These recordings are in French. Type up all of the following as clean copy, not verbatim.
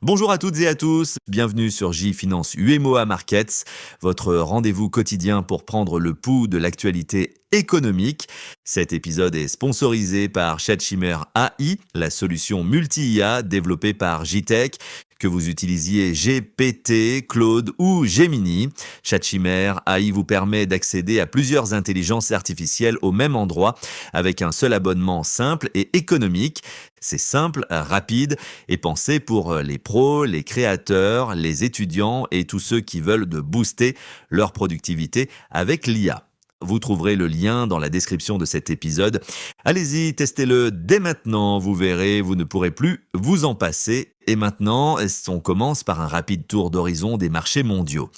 Bonjour à toutes et à tous, bienvenue sur J-Finance UMOA Markets, votre rendez-vous quotidien pour prendre le pouls de l'actualité économique. Cet épisode est sponsorisé par Chatshimmer AI, la solution multi-IA développée par JTech. Que vous utilisiez GPT, Claude ou Gemini, Chatshimmer AI vous permet d'accéder à plusieurs intelligences artificielles au même endroit avec un seul abonnement simple et économique. C'est simple, rapide et pensé pour les pros, les créateurs, les étudiants et tous ceux qui veulent de booster leur productivité avec l'IA. Vous trouverez le lien dans la description de cet épisode. Allez-y, testez-le dès maintenant, vous verrez, vous ne pourrez plus vous en passer. Et maintenant, on commence par un rapide tour d'horizon des marchés mondiaux.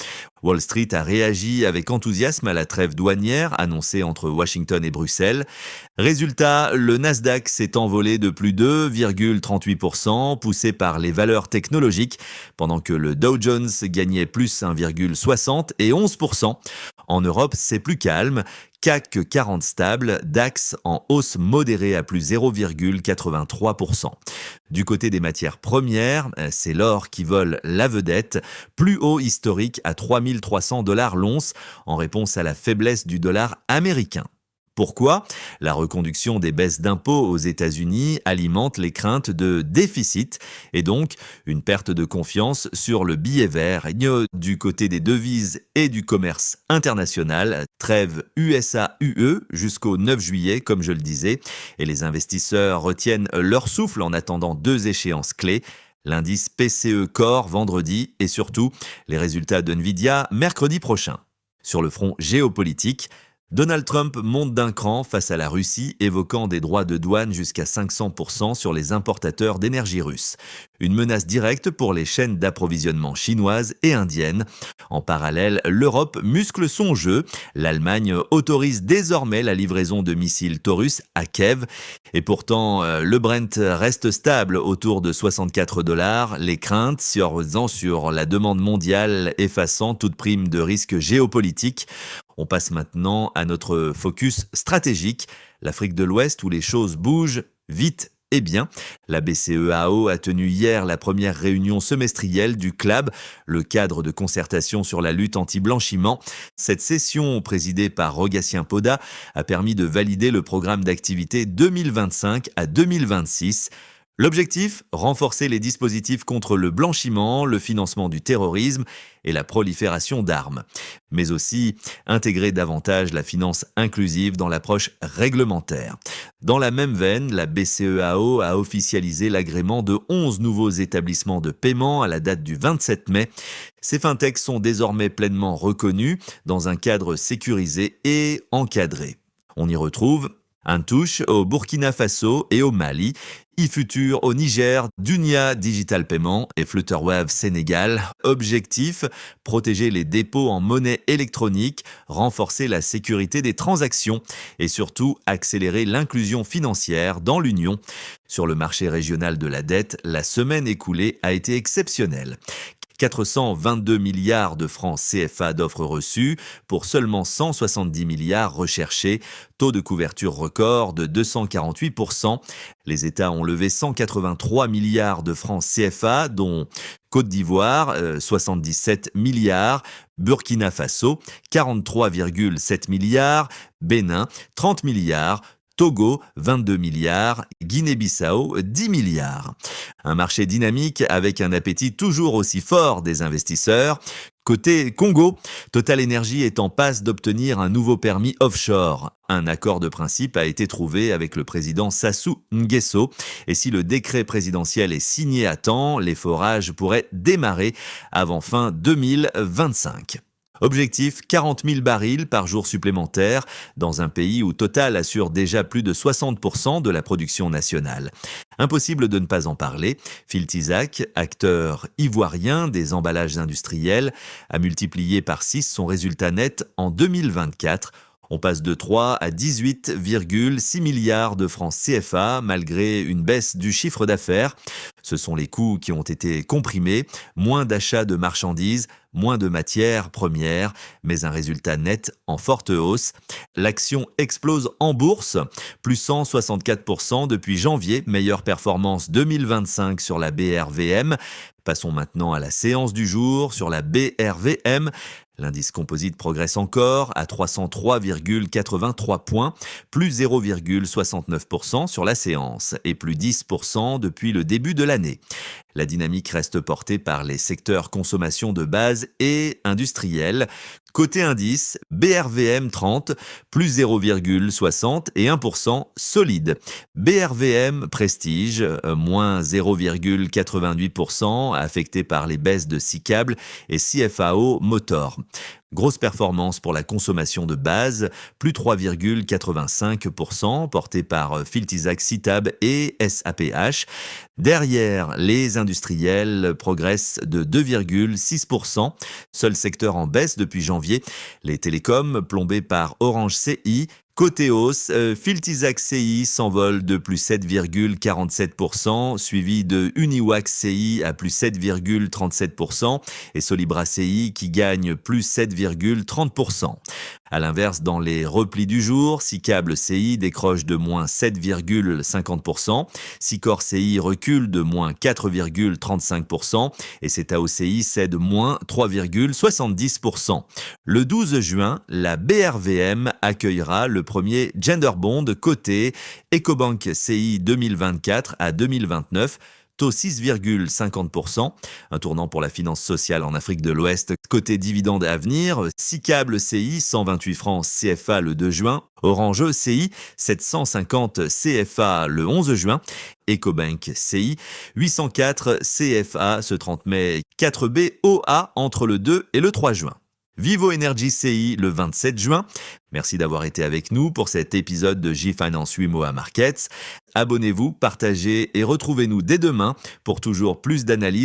Wall Street a réagi avec enthousiasme à la trêve douanière annoncée entre Washington et Bruxelles. Résultat, le Nasdaq s'est envolé de plus de 2,38%, poussé par les valeurs technologiques, pendant que le Dow Jones gagnait plus 1,60 et 11%. En Europe, c'est plus calme. CAC 40 stable, DAX en hausse modérée à plus 0,83%. Du côté des matières premières, c'est l'or qui vole la vedette, plus haut historique à 3300 $ l'once en réponse à la faiblesse du dollar américain. Pourquoi ? La reconduction des baisses d'impôts aux États-Unis alimente les craintes de déficit et donc une perte de confiance sur le billet vert. Du côté des devises et du commerce international, trêve USA-UE jusqu'au 9 juillet, comme je le disais, et les investisseurs retiennent leur souffle en attendant deux échéances clés. L'indice PCE Core vendredi et surtout les résultats de Nvidia mercredi prochain. Sur le front géopolitique, Donald Trump monte d'un cran face à la Russie, évoquant des droits de douane jusqu'à 500% sur les importateurs d'énergie russe. Une menace directe pour les chaînes d'approvisionnement chinoises et indiennes. En parallèle, l'Europe muscle son jeu. L'Allemagne autorise désormais la livraison de missiles Taurus à Kiev. Et pourtant, le Brent reste stable autour de 64 $. Les craintes sur la demande mondiale effaçant toute prime de risque géopolitique. On passe maintenant à notre focus stratégique, l'Afrique de l'Ouest où les choses bougent vite et bien. La BCEAO a tenu hier la première réunion semestrielle du CLAB, le cadre de concertation sur la lutte anti-blanchiment. Cette session, présidée par Rogatien Poda, a permis de valider le programme d'activité 2025 à 2026. L'objectif, renforcer les dispositifs contre le blanchiment, le financement du terrorisme et la prolifération d'armes. Mais aussi intégrer davantage la finance inclusive dans l'approche réglementaire. Dans la même veine, la BCEAO a officialisé l'agrément de 11 nouveaux établissements de paiement à la date du 27 mai. Ces fintechs sont désormais pleinement reconnus dans un cadre sécurisé et encadré. On y retrouve Intouch au Burkina Faso et au Mali, eFuture au Niger, Dunia Digital Payment et Flutterwave Sénégal. Objectif, protéger les dépôts en monnaie électronique, renforcer la sécurité des transactions et surtout accélérer l'inclusion financière dans l'Union. Sur le marché régional de la dette, la semaine écoulée a été exceptionnelle. 422 milliards de francs CFA d'offres reçues pour seulement 170 milliards recherchés, taux de couverture record de 248%. Les États ont levé 183 milliards de francs CFA, dont Côte d'Ivoire, 77 milliards, Burkina Faso, 43,7 milliards, Bénin, 30 milliards, Togo, 22 milliards, Guinée-Bissau, 10 milliards. Un marché dynamique avec un appétit toujours aussi fort des investisseurs. Côté Congo, Total Energy est en passe d'obtenir un nouveau permis offshore. Un accord de principe a été trouvé avec le président Sassou Nguesso. Et si le décret présidentiel est signé à temps, les forages pourraient démarrer avant fin 2025. Objectif 40 000 barils par jour supplémentaire dans un pays où Total assure déjà plus de 60% de la production nationale. Impossible de ne pas en parler. Phil Tisac, acteur ivoirien des emballages industriels, a multiplié par 6 son résultat net en 2024. On passe de 3 à 18,6 milliards de francs CFA malgré une baisse du chiffre d'affaires. Ce sont les coûts qui ont été comprimés, moins d'achats de marchandises, moins de matières premières, mais un résultat net en forte hausse. L'action explose en bourse, plus 164% depuis janvier, meilleure performance 2025 sur la BRVM. Passons maintenant à la séance du jour sur la BRVM. L'indice composite progresse encore à 303,83 points, plus 0,69% sur la séance et plus 10% depuis le début de l'année. La dynamique reste portée par les secteurs consommation de base et industriels. Côté indice, BRVM 30, plus 0,60 et 1% solide. BRVM Prestige, moins 0,88%, affecté par les baisses de Sicable et CFAO Motor. Grosse performance pour la consommation de base, plus 3,85%, portée par Filtisac Citab et SAPH. Derrière, les industriels progressent de 2,6%, seul secteur en baisse depuis janvier. Les télécoms, plombés par Orange CI. Côté hausse, Filtisac CI s'envole de plus 7,47%, suivi de Uniwax CI à plus 7,37% et Solibra CI qui gagne plus 7,30%. À l'inverse, dans les replis du jour, Sicable CI décroche de moins 7,50%, Sicor CI recule de moins 4,35% et Cetao CI cède moins 3,70%. Le 12 juin, la BRVM accueillera le premier Gender Bond coté Ecobank CI 2024 à 2029, taux 6,50%. Un tournant pour la finance sociale en Afrique de l'Ouest. Côté dividende à venir, Sicable CI 128 francs CFA le 2 juin, Orange CI 750 CFA le 11 juin, Ecobank CI 804 CFA ce 30 mai 4B OA entre le 2 et le 3 juin. Vivo Energy CI le 27 juin. Merci d'avoir été avec nous pour cet épisode de J-Finance 8 mots à Markets. Abonnez-vous, partagez et retrouvez-nous dès demain pour toujours plus d'analyses